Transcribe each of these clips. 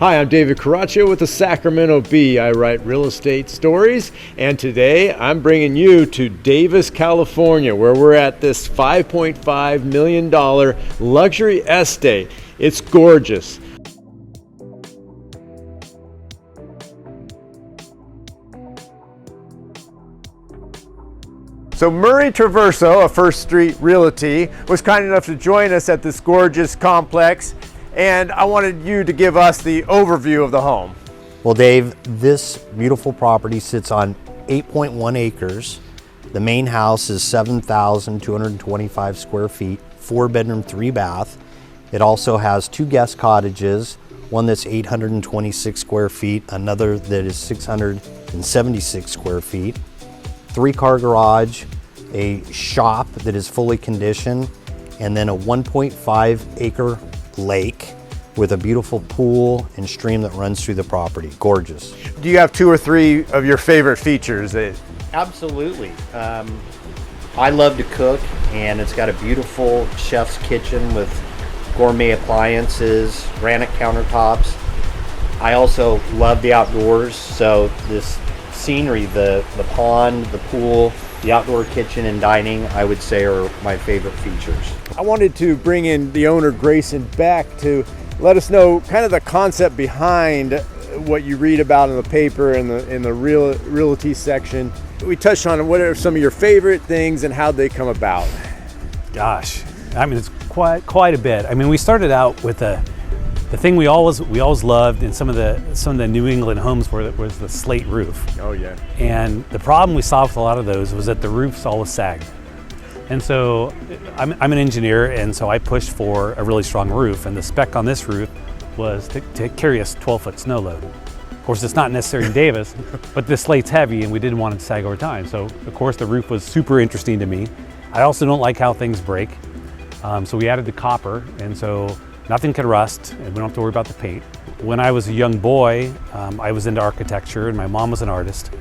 Hi, I'm David Caraccio with the Sacramento Bee. I write real estate stories, and today I'm bringing you to Davis, California, where we're at this $5.5 million luxury estate. It's gorgeous. So Murray Traverso of First Street Realty was kind enough to join us at this gorgeous complex, and I wanted you to give us the overview of the home. Well, Dave, this beautiful property sits on 8.1 acres. The main house is 7,225 square feet, 4-bedroom, 3-bath. It also has 2 guest cottages, one that's 826 square feet, another that is 676 square feet, 3-car garage, a shop that is fully conditioned, and then a 1.5 acre lake with a beautiful pool and stream that runs through the property. Gorgeous. Do you have 2 or 3 of your favorite features? Absolutely. I love to cook, and it's got a beautiful chef's kitchen with gourmet appliances, granite countertops. I also love the outdoors, so this scenery, the pond, the pool, the outdoor kitchen and dining, I would say are my favorite features. I wanted to bring in the owner, Grayson Beck, to let us know kind of the concept behind what you read about in the paper and in the realty section. We touched on what are some of your favorite things and how they come about. Gosh, I mean, it's quite a bit. I mean, we started out with the thing we always loved in some of the New England homes was the slate roof. Oh yeah. And the problem we solved with a lot of those was that the roofs always sagged. And so I'm an engineer, and so I pushed for a really strong roof, and the spec on this roof was to carry a 12-foot snow load. Of course, it's not necessary in Davis, but the slate's heavy and we didn't want it to sag over time. So of course the roof was super interesting to me. I also don't like how things break. So we added the copper, and so nothing could rust, and we don't have to worry about the paint. When I was a young boy, I was into architecture, and my mom was an artist.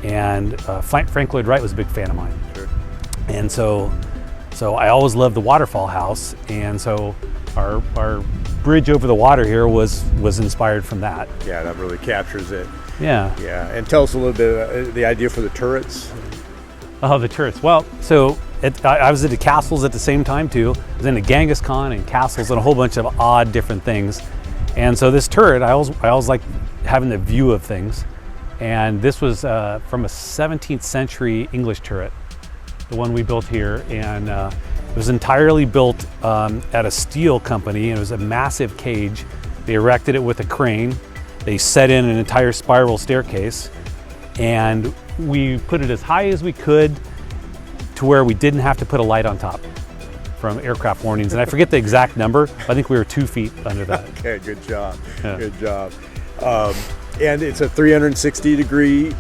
And Frank Lloyd Wright was a big fan of mine. Sure. And so I always loved the waterfall house, and so our bridge over the water here was inspired from that. Yeah, that really captures it. Yeah. Yeah, and tell us a little bit the idea for the turrets. Oh, the turrets. Well, so I was into castles at the same time too. I was into Genghis Khan and castles and a whole bunch of odd different things. And so this turret, I always like having the view of things. And this was from a 17th century English turret, the one we built here. And it was entirely built at a steel company, and it was a massive cage. They erected it with a crane. They set in an entire spiral staircase, and we put it as high as we could to where we didn't have to put a light on top from aircraft warnings. And I forget the exact number. I think we were 2 feet under that. Okay, good job. Yeah. Good job. And it's a 360-degree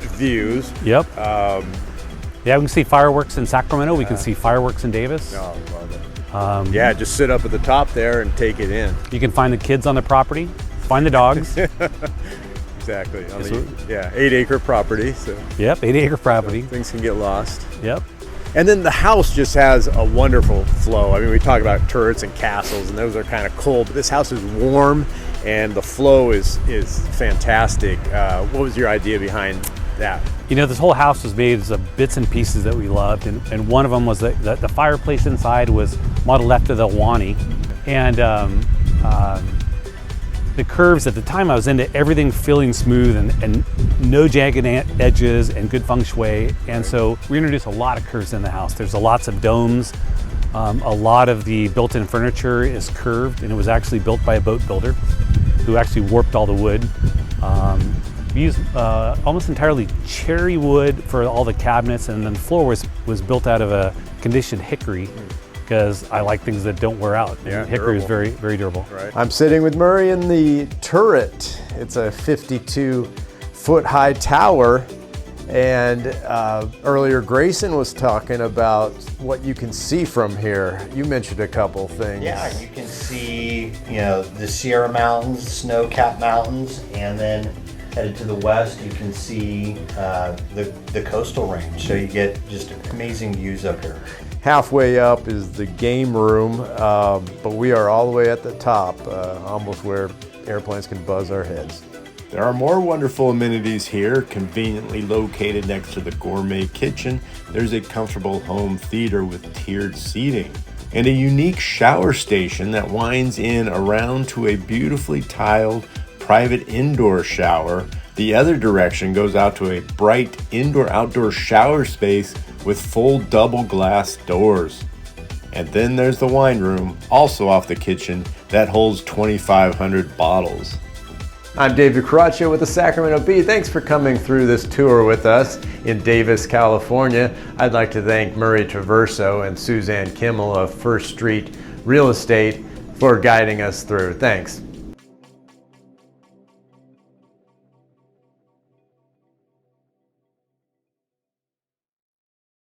views. Yep. Yeah, we can see fireworks in Sacramento. We can see fireworks in Davis. Oh, love it. Yeah, just sit up at the top there and take it in. You can find the kids on the property, find the dogs. Exactly. 8-acre property. So Yep, 8-acre property. things can get lost. Yep. And then the house just has a wonderful flow. I mean, we talk about turrets and castles, and those are kind of cold, but this house is warm, and the flow is fantastic. What was your idea behind that? You know, this whole house was made of bits and pieces that we loved, and one of them was that the fireplace inside was modeled after the Wani, and the curves at the time I was into everything feeling smooth and no jagged edges and good feng shui, and so we introduced a lot of curves in the house. There's lots of domes. A lot of the built-in furniture is curved, and it was actually built by a boat builder who actually warped all the wood. We used almost entirely cherry wood for all the cabinets, and then the floor was built out of a conditioned hickory, because I like things that don't wear out. Yeah, hickory is durable. very, very durable. Right. I'm sitting with Murray in the turret. It's a 52-foot high tower, and earlier Grayson was talking about what you can see from here. You mentioned a couple things. Yeah, you can see, the Sierra Mountains, snow-capped mountains, and then headed to the west, you can see the coastal range. So you get just amazing views up here. Halfway up is the game room, but we are all the way at the top, almost where airplanes can buzz our heads. There are more wonderful amenities here. Conveniently located next to the gourmet kitchen, there's a comfortable home theater with tiered seating and a unique shower station that winds in around to a beautifully tiled private indoor shower. The other direction goes out to a bright indoor-outdoor shower space with full double glass doors. And then there's the wine room, also off the kitchen, that holds 2,500 bottles. I'm David Caraccio with the Sacramento Bee. Thanks for coming through this tour with us in Davis, California. I'd like to thank Murray Traverso and Suzanne Kimmel of First Street Real Estate for guiding us through. Thanks.